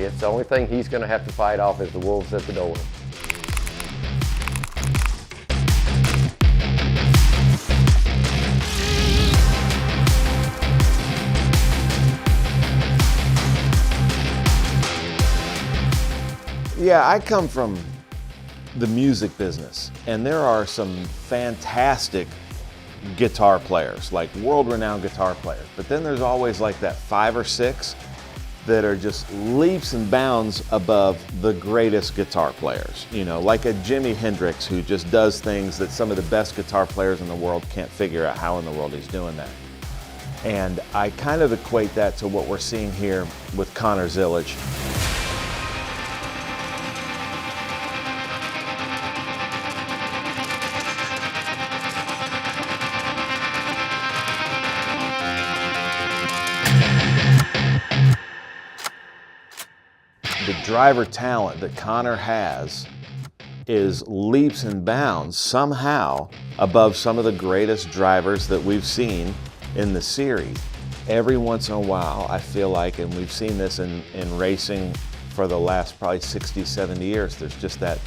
It's the only thing he's going to have to fight off is the wolves at the door. Yeah, I come from the music business, and there are some fantastic guitar players, like world-renowned guitar players. But then there's always like that 5 or 6 that are just leaps and bounds above the greatest guitar players. You know, like a Jimi Hendrix, who just does things that some of the best guitar players in the world can't figure out how in the world he's doing that. And I kind of equate that to what we're seeing here with Connor Zilisch. The driver talent that Connor has is leaps and bounds somehow above some of the greatest drivers that we've seen in the series. Every once in a while, I feel like, and we've seen this in racing for the last probably 60, 70 years, there's just that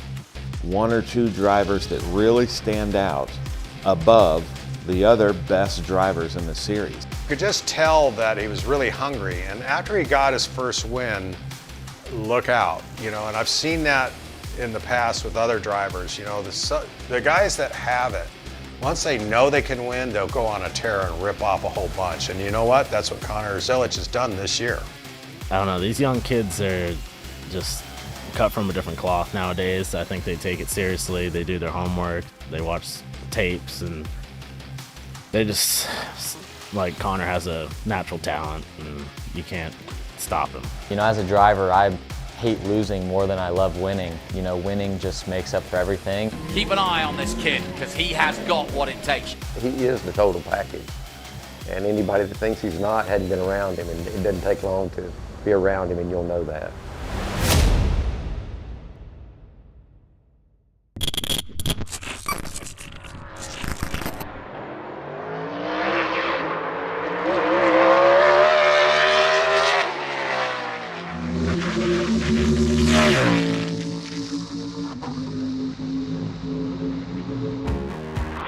1 or 2 drivers that really stand out above the other best drivers in the series. You could just tell that he was really hungry, and after he got his first win, look out, you know, and I've seen that in the past with other drivers. You know, the guys that have it, once they know they can win, they'll go on a tear and rip off a whole bunch. And you know what? That's what Connor Zilisch has done this year. I don't know, these young kids are just cut from a different cloth nowadays. I think they take it seriously, they do their homework, they watch tapes, and they just, like, Connor has a natural talent and you can't stop him. You know, as a driver, I hate losing more than I love winning. You know, winning just makes up for everything. Keep an eye on this kid, because he has got what it takes. He is the total package. And anybody that thinks he's not hadn't been around him, and it doesn't take long to be around him, and you'll know that.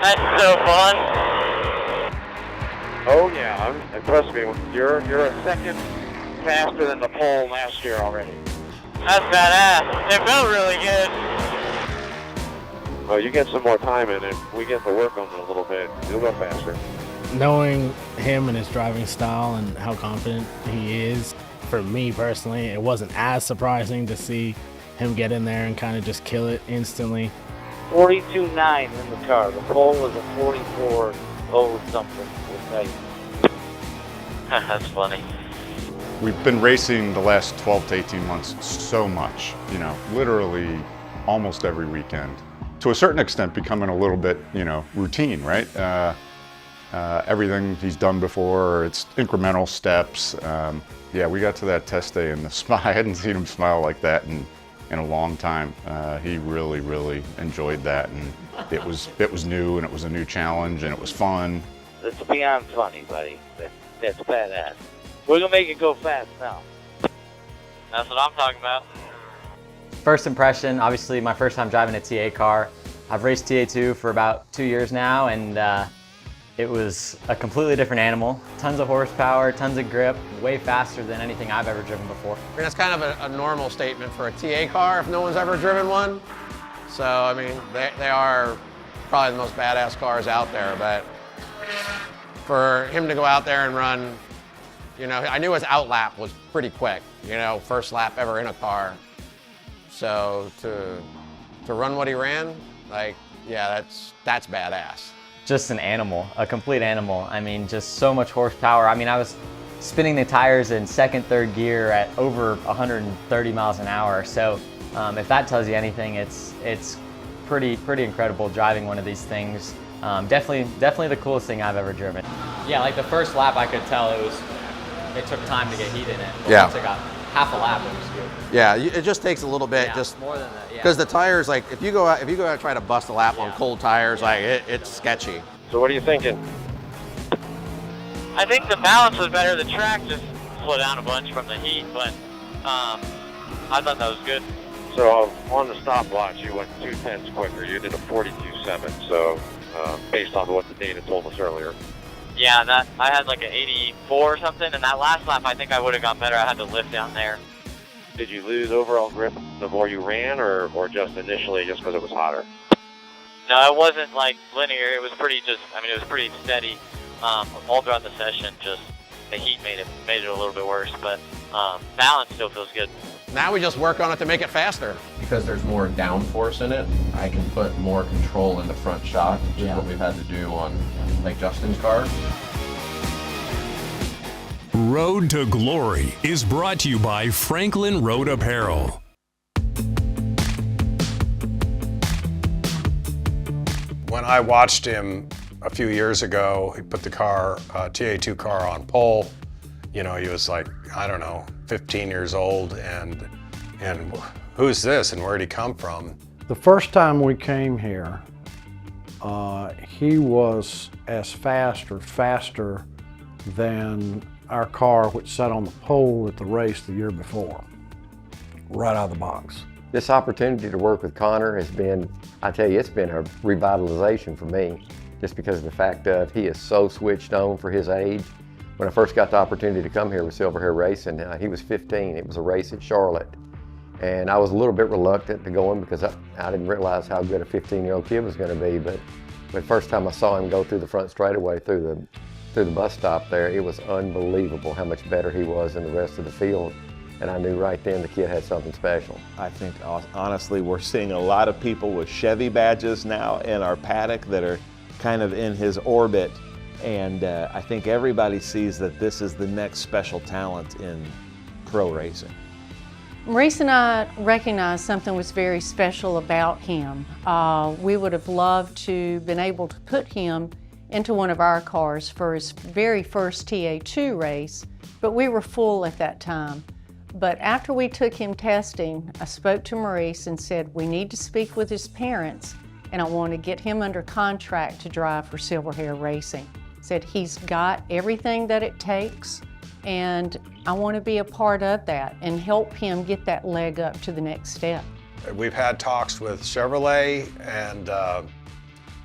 That's so fun. Oh yeah, and trust me, you're a second faster than the pole last year already. That's badass. It felt really good. Well, you get some more time in it. We get to work on it a little bit. You'll go faster. Knowing him and his driving style and how confident he is, for me personally, it wasn't as surprising to see him get in there and kind of just kill it instantly. 42.9 in the car. The pole was a 44.0 something. That's funny. We've been racing the last 12 to 18 months so much, you know, literally almost every weekend. To a certain extent, becoming a little bit, you know, routine, right? Everything he's done before, it's incremental steps. Yeah, we got to that test day and the smile, I hadn't seen him smile like that in a long time. He really, really enjoyed that, and it was new, and it was a new challenge, and it was fun. It's beyond funny, buddy. That's badass. We're gonna make it go fast now. That's what I'm talking about. First impression, obviously my first time driving a TA car. I've raced TA2 for about 2 years now, and it was a completely different animal. Tons of horsepower, tons of grip, way faster than anything I've ever driven before. I mean, that's kind of a normal statement for a TA car if no one's ever driven one. So, I mean, they are probably the most badass cars out there, but for him to go out there and run, you know, I knew his outlap was pretty quick, you know, first lap ever in a car. So to run what he ran, like, yeah, that's badass. Just an animal, a complete animal. I mean, just so much horsepower. I mean, I was spinning the tires in second, third gear at over 130 miles an hour. So if that tells you anything, it's pretty incredible driving one of these things. Definitely the coolest thing I've ever driven. Yeah, like the first lap, I could tell it took time to get heat in it. But yeah. Once it got half a lap, it was good. Yeah, it just takes a little bit, Yeah, just more than that, yeah. because the tires, like if you go out and try to bust a lap on cold tires, like it's sketchy. So what are you thinking? I think the balance was better. The track just slowed down a bunch from the heat, but I thought that was good. So on the stopwatch, you went 0.2 quicker. You did a 42.7. So based on what the data told us earlier. Yeah, that I had like an 84 or something, and that last lap I think I would have gone better. I had to lift down there. Did you lose overall grip the more you ran, or just initially just because it was hotter? No, it wasn't like linear. It was pretty it was pretty steady all throughout the session. Just the heat made it a little bit worse, but balance still feels good. Now we just work on it to make it faster. Because there's more downforce in it, I can put more control in the front shock, which is what we've had to do on like Justin's car. Road to Glory is brought to you by Franklin Road Apparel. When I watched him a few years ago, he put the car, TA2 car on pole. You know, he was like, I don't know, 15 years old, and who's this and where'd he come from? The first time we came here, he was as fast or faster than our car, which sat on the pole at the race the year before, right out of the box. This opportunity to work with Connor has been, I tell you, it's been a revitalization for me, just because of the fact of he is so switched on for his age. When I first got the opportunity to come here with Silver Hair Racing, he was 15. It was a race at Charlotte. And I was a little bit reluctant to go in because I didn't realize how good a 15-year-old kid was going to be. But the first time I saw him go through the front straightaway through the bus stop there, it was unbelievable how much better he was than the rest of the field. And I knew right then the kid had something special. I think, honestly, we're seeing a lot of people with Chevy badges now in our paddock that are kind of in his orbit. And I think everybody sees that this is the next special talent in pro racing. Maurice and I recognized something was very special about him. We would have loved to been able to put him into one of our cars for his very first TA2 race, but we were full at that time. But after we took him testing, I spoke to Maurice and said, we need to speak with his parents, and I want to get him under contract to drive for Silver Hair Racing. Said he's got everything that it takes, and I want to be a part of that and help him get that leg up to the next step. We've had talks with Chevrolet, and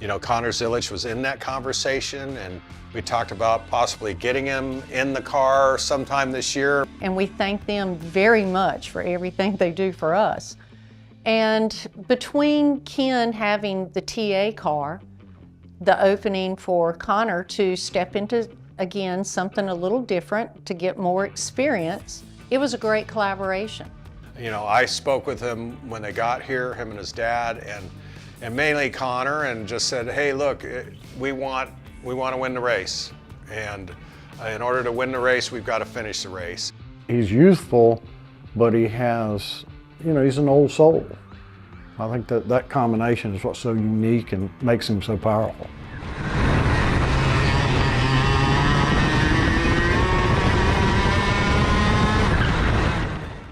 you know, Connor Zilisch was in that conversation, and we talked about possibly getting him in the car sometime this year. And we thank them very much for everything they do for us. And between Ken having the TA car, the opening for Connor to step into, again, something a little different to get more experience, it was a great collaboration. You know, I spoke with him when they got here, him and his dad, and mainly Connor, and just said, hey, look, we want to win the race. And in order to win the race, we've got to finish the race. He's youthful, but he has, you know, he's an old soul. I think that combination is what's so unique and makes him so powerful.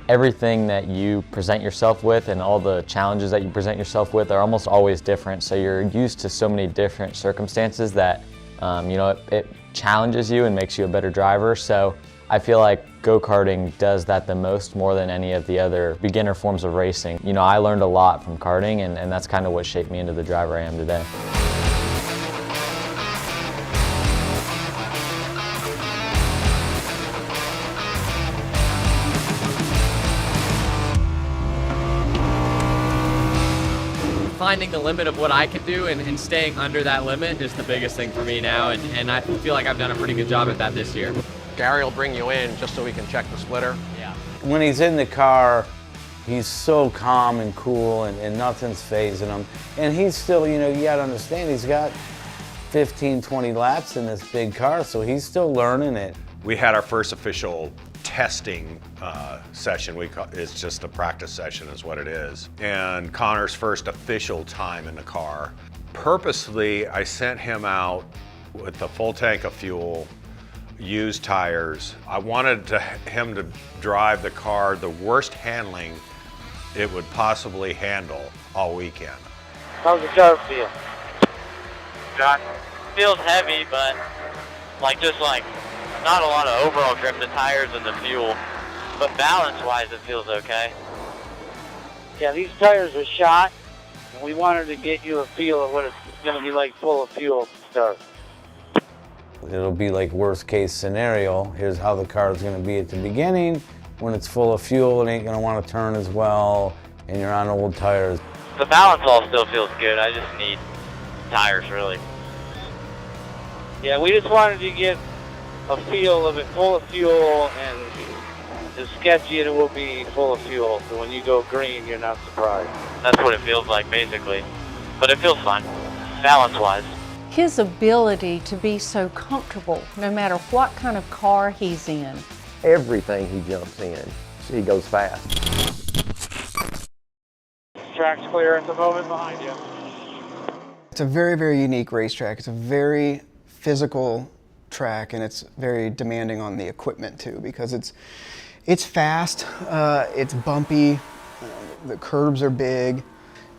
Everything that you present yourself with and all the challenges that you present yourself with are almost always different. So you're used to so many different circumstances that, you know, it challenges you and makes you a better driver. So I feel like go-karting does that the most, more than any of the other beginner forms of racing. You know, I learned a lot from karting, and that's kind of what shaped me into the driver I am today. Finding the limit of what I can do and staying under that limit is the biggest thing for me now, and I feel like I've done a pretty good job at that this year. Gary will bring you in just so we can check the splitter. Yeah. When he's in the car, he's so calm and cool, and nothing's fazing him. And he's still, you know, you gotta understand, he's got 15, 20 laps in this big car, so he's still learning it. We had our first official testing session. It's just a practice session is what it is. And Connor's first official time in the car. Purposely, I sent him out with a full tank of fuel used tires. I wanted him to drive the car the worst handling it would possibly handle all weekend. How's the car feel? John? Feels heavy, but just not a lot of overall grip, the tires and the fuel. But balance-wise, it feels okay. Yeah, these tires are shot, and we wanted to get you a feel of what it's going to be like full of fuel to start. It'll be like worst case scenario. Here's how the car is going to be at the beginning. When it's full of fuel, it ain't going to want to turn as well, and you're on old tires. The balance all still feels good. I just need tires, really. Yeah, we just wanted to get a feel of it full of fuel, and as sketchy as it will be full of fuel. So when you go green, you're not surprised. That's what it feels like, basically. But it feels fun, balance-wise. His ability to be so comfortable, no matter what kind of car he's in. Everything he jumps in, he goes fast. Track's clear at the moment behind you. It's a very, very unique racetrack. It's a very physical track, and it's very demanding on the equipment too, because it's fast, it's bumpy, the curbs are big.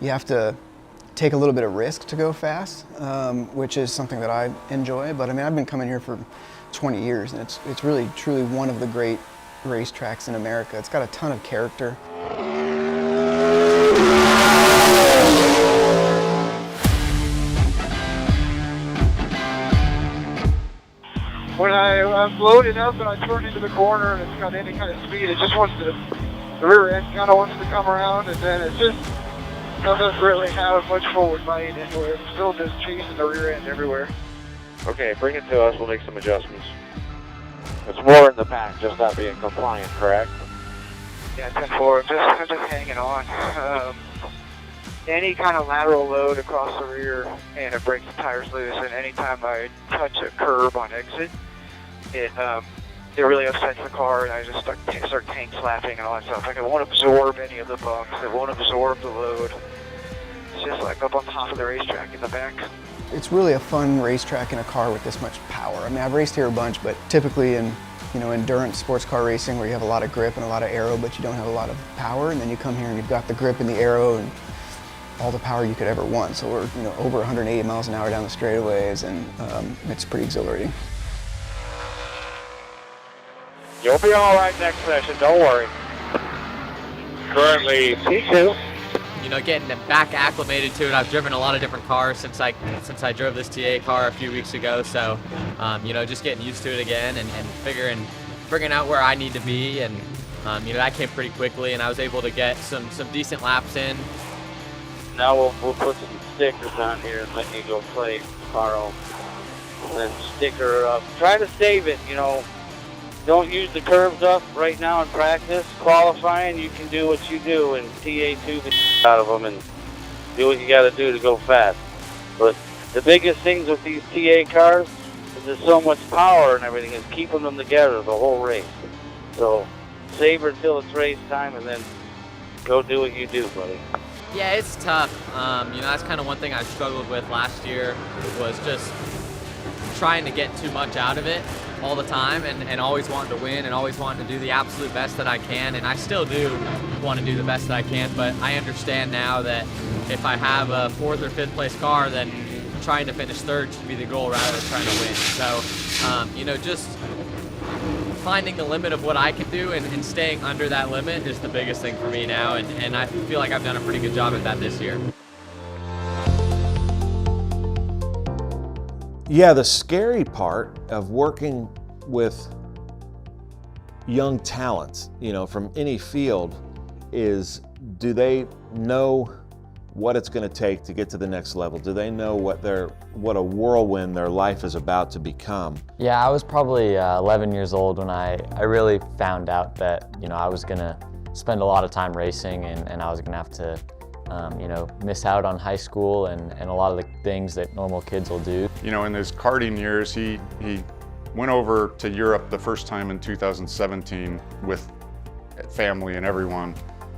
You have to take a little bit of risk to go fast, which is something that I enjoy. But I mean, I've been coming here for 20 years, and it's really, truly one of the great racetracks in America. It's got a ton of character. When I'm loaded up and I turn into the corner and it's got any kind of speed, it just wants to, the rear end kind of wants to come around, and then it just doesn't really have much forward bite anywhere. It's still just chasing the rear end everywhere. Okay, bring it to us. We'll make some adjustments. It's more in the back, just not being compliant, correct? Yeah, 10-4. I'm just hanging on. Any kind of lateral load across the rear, and it breaks the tires loose. And anytime I touch a curb on exit, it really upsets the car, and I just start tank slapping and all that stuff. Like, it won't absorb any of the bumps. It won't absorb the load. It's just like up on top of the racetrack in the back. It's really a fun racetrack in a car with this much power. I mean, I've raced here a bunch, but typically in endurance sports car racing where you have a lot of grip and a lot of aero, but you don't have a lot of power, and then you come here and you've got the grip and the aero and all the power you could ever want. So we're over 180 miles an hour down the straightaways, and it's pretty exhilarating. You'll be all right next session, don't worry. Currently P2. Getting back acclimated to it. I've driven a lot of different cars since I drove this TA car a few weeks ago. So, just getting used to it again and figuring out where I need to be. And, that came pretty quickly, and I was able to get some decent laps in. Now we'll put some stickers on here and let you go play, Carl. And then sticker up. Try to save it, Don't use the curves up right now in practice. Qualifying, you can do what you do, and TA2 the out of them and do what you got to do to go fast. But the biggest things with these TA cars is there's so much power and everything is keeping them together the whole race. So savor until it's race time, and then go do what you do, buddy. Yeah, it's tough. That's kind of one thing I struggled with last year, was just trying to get too much out of it all the time, and always wanting to win and always wanting to do the absolute best that I can. And I still do want to do the best that I can, but I understand now that if I have a 4th or 5th place car, then trying to finish 3rd should be the goal rather than trying to win. So, just finding the limit of what I can do and staying under that limit is the biggest thing for me now, and I feel like I've done a pretty good job at that this year. Yeah, the scary part of working with young talents, from any field, is, do they know what it's going to take to get to the next level? Do they know what a whirlwind their life is about to become? Yeah, I was probably 11 years old when I really found out that I was going to spend a lot of time racing, and I was going to have to miss out on high school and a lot of the things that normal kids will do. In his karting years, he went over to Europe the first time in 2017 with family and everyone,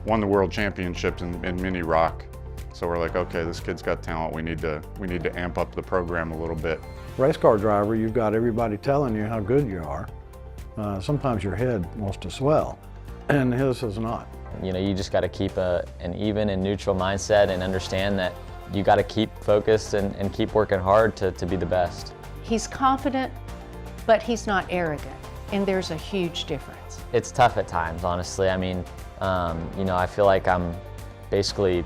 won the world championships in Mini Rock. So we're like, okay, this kid's got talent. We need to amp up the program a little bit. Race car driver, you've got everybody telling you how good you are. Sometimes your head wants to swell, and his is not. You know, you just got to keep an even and neutral mindset and understand that you got to keep focused and keep working hard to be the best. He's confident, but he's not arrogant, and there's a huge difference. It's tough at times, honestly. I mean, you know, I feel like I'm basically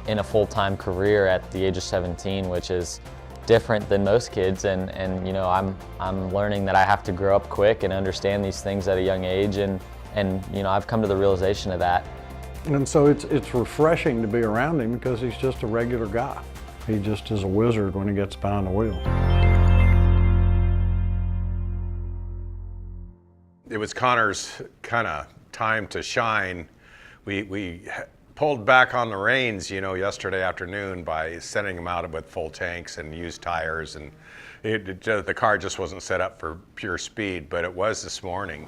in a full-time career at the age of 17, which is different than most kids, and you know, I'm learning that I have to grow up quick and understand these things at a young age, and you know, I've come to the realization of that. And so it's refreshing to be around him because he's just a regular guy. He just is a wizard when he gets behind the wheel. It was Connor's kind of time to shine. We pulled back on the reins, you know, yesterday afternoon by sending him out with full tanks and used tires, and the car just wasn't set up for pure speed, but it was this morning.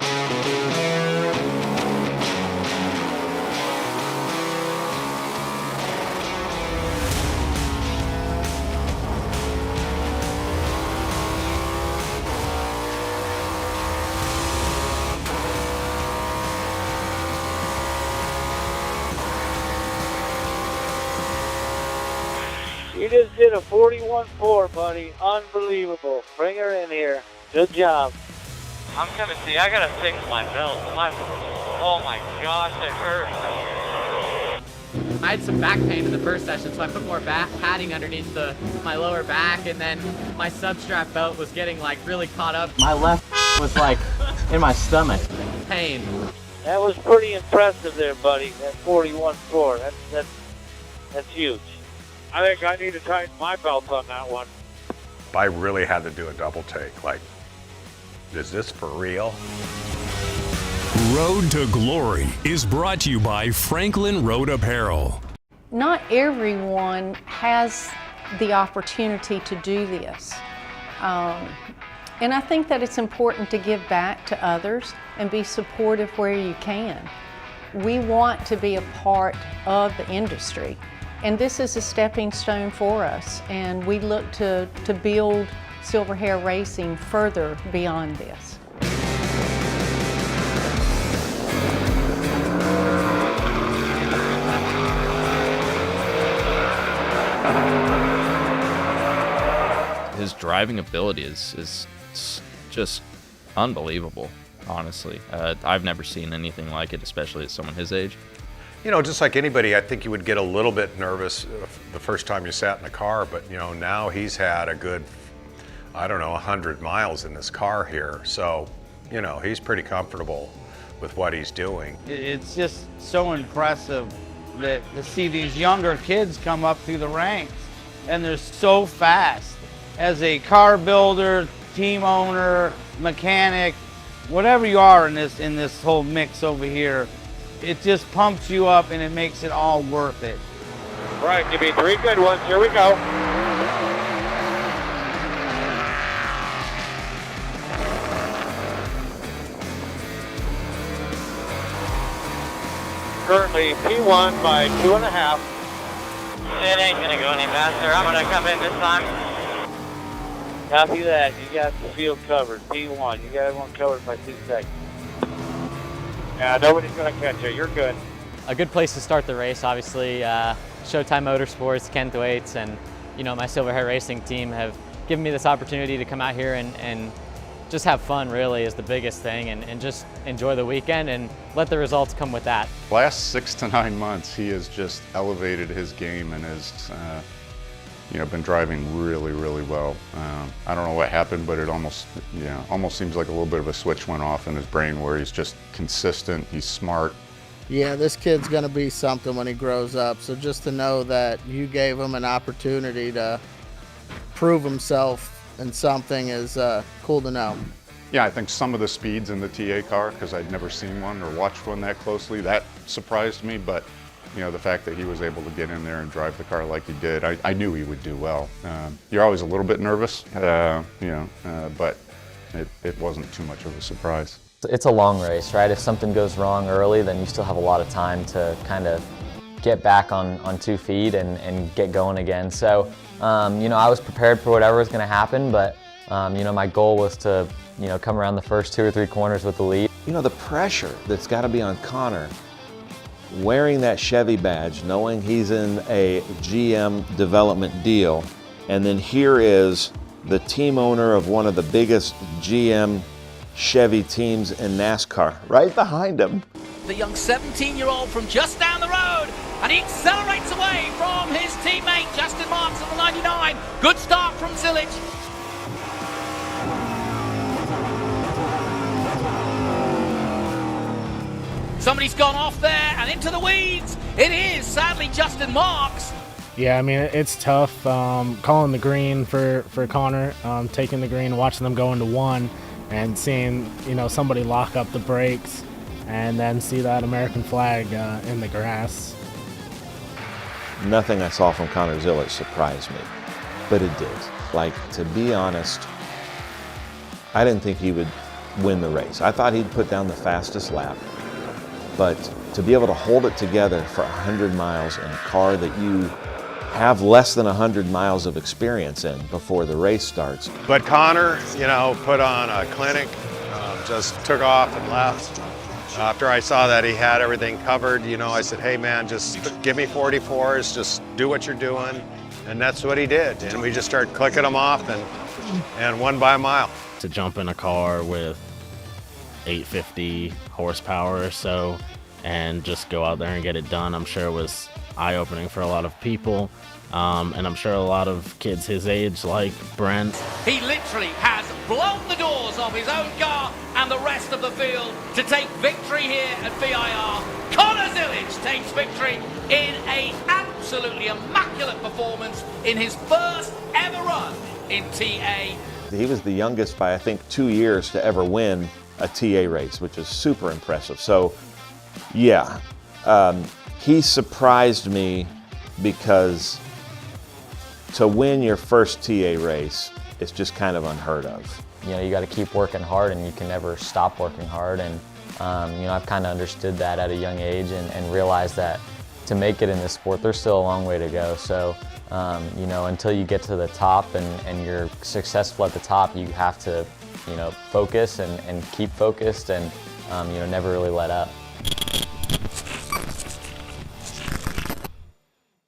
You just did a 41.4, buddy. Unbelievable. Bring her in here. Good job. I'm gonna see. I gotta fix my belt. Oh my gosh, it hurts. I had some back pain in the first session, so I put more back padding underneath my lower back, and then my substrap belt was getting like really caught up. My left was like in my stomach. Pain. That was pretty impressive there, buddy. That 41.4. That's huge. I think I need to tighten my belt on that one. I really had to do a double take. Like, is this for real? Road to Glory is brought to you by Franklin Road Apparel. Not everyone has the opportunity to do this. And I think that it's important to give back to others and be supportive where you can. We want to be a part of the industry, and this is a stepping stone for us, and we look to build Silver Hair Racing further beyond this. His driving ability is just unbelievable, honestly. I've never seen anything like it, especially at someone his age. You know, just like anybody, I think you would get a little bit nervous the first time you sat in the car, but you know, now he's had a good, I don't know, 100 miles in this car here. So, you know, he's pretty comfortable with what he's doing. It's just so impressive that to see these younger kids come up through the ranks, and they're so fast. As a car builder, team owner, mechanic, whatever you are in this whole mix over here, it just pumps you up and it makes it all worth it. Right, give me 3 good ones. Here we go. Currently P1 by 2.5. It ain't gonna go any faster. I'm gonna come in this time. Copy that. You got the field covered. P1. You got everyone covered by 2 seconds. Yeah, nobody's going to catch you. You're good. A good place to start the race, obviously. Showtime Motorsports, Ken Thwaites, and you know, my Silver Hair Racing team have given me this opportunity to come out here and just have fun, really, is the biggest thing, and just enjoy the weekend and let the results come with that. Last 6 to 9 months, he has just elevated his game and has been driving really, really well. I don't know what happened, but it almost seems like a little bit of a switch went off in his brain where he's just consistent, he's smart. Yeah, this kid's gonna be something when he grows up, so just to know that you gave him an opportunity to prove himself in something is cool to know. Yeah, I think some of the speeds in the TA car, because I'd never seen one or watched one that closely, that surprised me, but you know, the fact that he was able to get in there and drive the car like he did, I knew he would do well. You're always a little bit nervous, but it wasn't too much of a surprise. It's a long race, right? If something goes wrong early, then you still have a lot of time to kind of get back on 2 feet and get going again. So, you know, I was prepared for whatever was going to happen, but, you know, my goal was to, you know, come around the first 2 or 3 corners with the lead. You know, the pressure that's got to be on Connor, wearing that Chevy badge, knowing he's in a GM development deal, and then here is the team owner of one of the biggest GM Chevy teams in NASCAR, right behind him. The young 17-year-old from just down the road, and he accelerates away from his teammate Justin Marks on the 99. Good start from Zilisch. Somebody's gone off there and into the weeds. It is sadly Justin Marks. Yeah, I mean, it's tough calling the green for Connor, taking the green, watching them go into one, and seeing, you know, somebody lock up the brakes and then see that American flag in the grass. Nothing I saw from Connor Zilisch surprised me, but it did. Like, to be honest, I didn't think he would win the race. I thought he'd put down the fastest lap, but to be able to hold it together for 100 miles in a car that you have less than 100 miles of experience in before the race starts. But Connor, you know, put on a clinic, just took off and left. After I saw that he had everything covered, you know, I said, hey man, just give me 44s, just do what you're doing. And that's what he did. And we just started clicking them off and won by a mile. To jump in a car with 850 horsepower or so and just go out there and get it done, I'm sure it was eye-opening for a lot of people, and I'm sure a lot of kids his age, like Brent. He literally has blown the doors off his own car and the rest of the field to take victory here at VIR. Connor Zilisch takes victory in an absolutely immaculate performance in his first ever run in TA. He was the youngest by, I think, 2 years to ever win a TA race, which is super impressive. So, yeah, he surprised me because to win your first TA race is just kind of unheard of. You know, you got to keep working hard, and you can never stop working hard. And you know, I've kind of understood that at a young age, and realized that to make it in this sport, there's still a long way to go. So, you know, until you get to the top and you're successful at the top, you have to, you know, focus and keep focused, and you know, never really let up.